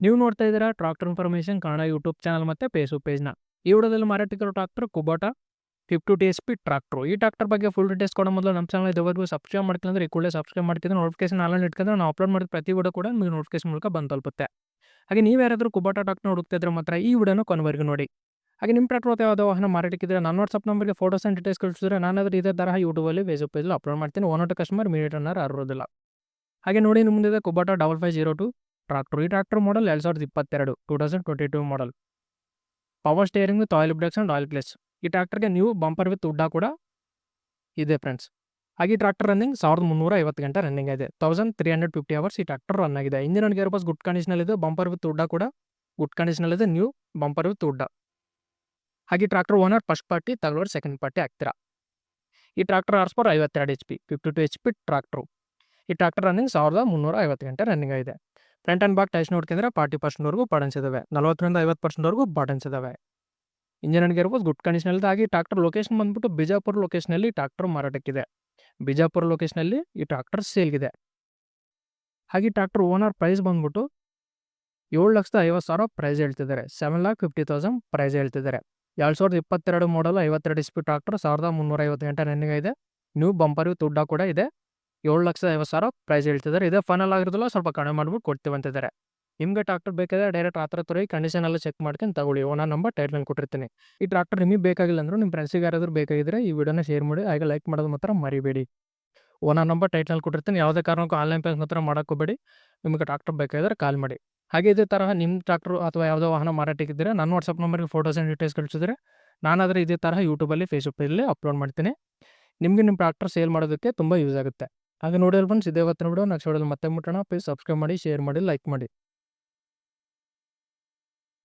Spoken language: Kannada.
ನೀವು ನೋಡ್ತಾ ಇದ್ದೀರಾ tractor information Kannada YouTube channel ಮತ್ತು ಫೇಸ್ಬುಕ್ ಪೇಜ್ನ. ಈ ವಿಡಿಯೋದಲ್ಲಿ ಮಾರಾಟಕ್ಕಿರೋ ಟ್ರಾಕ್ಟರ್ ಕುಬೋಟಾ 52 TSP ಟ್ರಾಕ್ಟರ್. ಈ ಟ್ರಾಕ್ಟರ್ ಬಗ್ಗೆ ಫುಲ್ ಡೀಟೇಲ್ಸ್ ಕೊಡೋ ಮೊದಲು ನಮ್ಮ ಚಾನಲ್ ಇದುವರೆಗೂ ಸಬ್ಸ್ಕ್ರೈಬ್ ಮಾಡ್ಕೊಂಡ್ರೆ ಈ ಕೂಡಲೇ ಸಬ್ಸ್ಕ್ರೈಬ್ ಮಾಡ್ತಿದ್ರೆ ನೋಟಿಫಿಕೇಶನ್ ಆಲ್ ಇಟ್ಕೊಂಡ್ರೆ ನಾವು ಅಪ್ಲೋಡ್ ಮಾಡಿದ ಪ್ರತಿ ವಿಡಿಯೋ ಕೂಡ ನಿಮಗೆ ನೋಟಿಫಿಕೇಶನ್ ಮೂಲಕ ಬಂದು ತಲುಪುತ್ತೆ. ಹಾಗೆ ನೀವು ಯಾರಾದರೂ ಕುಬೋಟಾ ಟ್ರಾಕ್ಟರ್ ಹುಡುಕ್ತಾ ಇದ್ರೆ ಮಾತ್ರ ಈ ವಿಡಿಯೋನ ಕೊನೆವರೆಗೂ ನೋಡಿ. ಹಾಗೆ ನಿಮ್ಮ ಟ್ರಾಕ್ಟರ್ ಅಥವಾ ಯಾವುದೋ ವಾಹನ ಮಾರಾಟಕ್ಕಿದ್ರೆ ನನ್ನ ವಾಟ್ಸಪ್ ನಂಬರ್ಗೆ ಫೋಟೋಸ್ ಆ್ಯಂಡ್ ಡೀಟೇಲ್ಸ್ ಕಳಿಸಿದ್ರೆ ನಾನಾದರೂ ಇದೇ ತರಹ ಯೂಟ್ಯೂಬಲ್ಲಿ ಫೇಸ್ಬುಕ್ ಪೇಜಲ್ಲಿ ಅಪ್ಲೋಡ್ ಮಾಡ್ತೀನಿ. ಓನರ್ ಟು ಕಸ್ಟಮರ್ ಮೀಡಿಯೇಟ್ ಅನ್ನೋರು ಇರೋದಿಲ್ಲ. ಹಾಗೆ ನೋಡಿ ನಿಮ್ಮ ಮುಂದೆ ಕುಬೋಟಾ 5502 ಟ್ರಾಕ್ಟರ್. ಈ tractor model 2022 2022 model. Power steering with oil breaks and oil clutch. ಈ ಟ್ರಾಕ್ಟರ್ಗೆ ನ್ಯೂ ಬಂಪರ್ ವಿತ್ ಉಡ್ಡ ಕೂಡ ಇದೆ ಫ್ರೆಂಡ್ಸ್. ಹಾಗೆ ಈ ಟ್ರಾಕ್ಟರ್ ರನ್ನಿಂಗ್ 1350 ಗಂಟೆ ರನ್ನಿಂಗ್ ಇದೆ. 1350 ಅವರ್ಸ್ ಈ ಟ್ರಾಕ್ಟರ್ ರನ್ ಆಗಿದೆ. Engine and gearbox good ಕಂಡೀಷನಲ್ಲಿದೆ. ಬಂಪರ್ ವಿತ್ ಉಡ್ಡ ಕೂಡ ಗುಡ್ ಕಂಡೀಷನಲ್ಲಿದೆ. ನ್ಯೂ ಬಂಪರ್ ವಿತ್ ಉಡ್ಡ. ಹಾಗೆ ಈ ಟ್ರಾಕ್ಟರ್ ಓನರ್ ಫಸ್ಟ್ ಪಾರ್ಟಿ, ತಗೊಳ್ಳೋರು ಸೆಕೆಂಡ್ ಪಾರ್ಟಿ ಆಗ್ತೀರಾ. ಈ tractor horsepower 52 HP 52 HP tractor. ಈ ಟ್ರಾಕ್ಟರ್ ರನ್ನಿಂಗ್ 1350 ಗಂಟೆ ರನ್ನಿಂಗ್ ಆಗಿದೆ. ಫ್ರಂಟ್ ಆ್ಯಂಡ್ ಬ್ಯಾಕ್ ಟೈರ್ಸ್ ನೋಡ್ಕೊಂಡ್ರೆ 40% ಬಾಟನ್ಸ್ ಇದಾವೆ. 40ರಿಂದ 50% ಬಾಟನ್ಸ್ ಇದಾವೆ. Engine and gearbox good condition ಇದೆ. ಹಾಗೆ ಈ ಟ್ರಾಕ್ಟರ್ ಲೊಕೇಶನ್ ಬಂದ್ಬಿಟ್ಟು ಬಿಜಾಪುರ ಲೊಕೇಶನಲ್ಲಿ ಟ್ರಾಕ್ಟರ್ ಮಾರಾಟಕ್ಕಿದೆ. ಬಿಜಾಪುರ ಲೊಕೇಶನಲ್ಲಿ ಈ ಟ್ರಾಕ್ಟರ್ ಸೇಲ್ಗಿದೆ. ಹಾಗೆ ಈ ಟ್ರಾಕ್ಟರ್ ಓನರ್ ಪ್ರೈಸ್ ಬಂದ್ಬಿಟ್ಟು 7,50,000 ಪ್ರೈಸ್ ಹೇಳ್ತಿದ್ದಾರೆ. 7,50,000 ಪ್ರೈಸ್ ಹೇಳ್ತಿದ್ದಾರೆ. 2022 ಮಾಡಲ್ 52 HP ಟ್ರಾಕ್ಟರ್ 1350 ಗಂಟೆ ರನ್ನಿಂಗ್ ಇದೆ. ನ್ಯೂ ಬಂಪರ್ ವಿತ್ ಉಡ್ಡ ಕೂಡ ಇದೆ. 7,50,000 ಪ್ರೈಸ್ ಹೇಳ್ತಿದ್ದಾರೆ. ಇದೇ ಫೈನಲ್ ಆಗಿರೋದಿಲ್ಲ, ಸ್ವಲ್ಪ ಕಡಿಮೆ ಮಾಡ್ಬಿಟ್ಟು ಕೊಡ್ತೀವಿ ಅಂತಿದ್ದಾರೆ. ನಿಮಗೆ ಟ್ರಾಕ್ಟರ್ ಬೇಕಾದರೆ ಡೈರೆಕ್ಟ್ ಹತ್ರ ತೋರಿ ಕಂಡೀಷನ್ ಎಲ್ಲ ಚೆಕ್ ಮಾಡ್ಕೊಂಡು ತಗೊಳ್ಳಿ. ಓನರ್ ನಂಬರ್ ಟೈಟ್ಲಲ್ಲಿ ಕೊಟ್ಟಿರ್ತೀನಿ. ಈ ಟ್ರಾಕ್ಟರ್ ನಿಮಗೆ ಬೇಕಾಗಿಲ್ಲ ಅಂದರೂ ನಿಮ್ಮ ಫ್ರೆಂಡ್ಸಿಗೆ ಯಾರಾದರೂ ಬೇಕಾಗಿದ್ದರೆ ಈ ವಿಡಿಯೋನ ಶೇರ್ ಮಾಡಿ, ಹಾಗೆ ಲೈಕ್ ಮಾಡೋದು ಮಾತ್ರ ಮರಿಬೇಡಿ. ಓನರ್ ನಂಬರ್ ಟೈಟ್ಲಲ್ಲಿ ಕೊಟ್ಟಿರ್ತೀನಿ. ಯಾವುದೇ ಕಾರಣಕ್ಕೂ ಆನ್ಲೈನ್ ಪೇಮೆಂಟ್ ಮಾತ್ರ ಮಾಡೋಕ್ಕೋಬೇಡಿ. ನಿಮಗೆ ಟ್ರಾಕ್ಟರ್ ಬೇಕಾಗಿದ್ದರೆ ಕಾಲ್ ಮಾಡಿ. ಹಾಗೆ ಇದೇ ತರಹ ನಿಮ್ಮ ಟ್ರಾಕ್ಟರ್ ಅಥವಾ ಯಾವುದೋ ವಾಹನ ಮಾರಾಟಕ್ಕಿದ್ದರೆ ನನ್ನ ವಾಟ್ಸಪ್ ನಂಬರ್ಗೆ ಫೋಟೋಸ್ ಆ್ಯಂಡ್ ಡೀಟೇಲ್ಸ್ ಕಳಿಸಿದ್ರೆ ನಾನಾದರೆ ಇದೇ ತರಹ ಯೂಟ್ಯೂಬಲ್ಲಿ ಫೇಸ್ಬುಕ್ ಪೇಜಲ್ಲಿ ಅಪ್ಲೋಡ್ ಮಾಡ್ತೀನಿ. ನಿಮಗೆ ನಿಮ್ಮ ಟ್ರಾಕ್ಟರ್ ಸೇಲ್ ಮಾಡೋದಕ್ಕೆ ತುಂಬ ಯೂಸ್ ಆಗುತ್ತೆ. ಹಾಗೆ ನೋಡಿ ಫ್ರೆಂಡ್ಸ್, ಇದೇ ಇವತ್ತಿನ ವಿಡಿಯೋ. ನೆಕ್ಸ್ಟ್ ವಿಡಿಯೋದಲ್ಲಿ ಮತ್ತೆ ಮುಟ್ಟೋಣ. ಪ್ಲೀಸ್ ಸಬ್ಸ್ಕ್ರೈಬ್ ಮಾಡಿ, ಶೇರ್ ಮಾಡಿ, ಲೈಕ್ ಮಾಡಿ.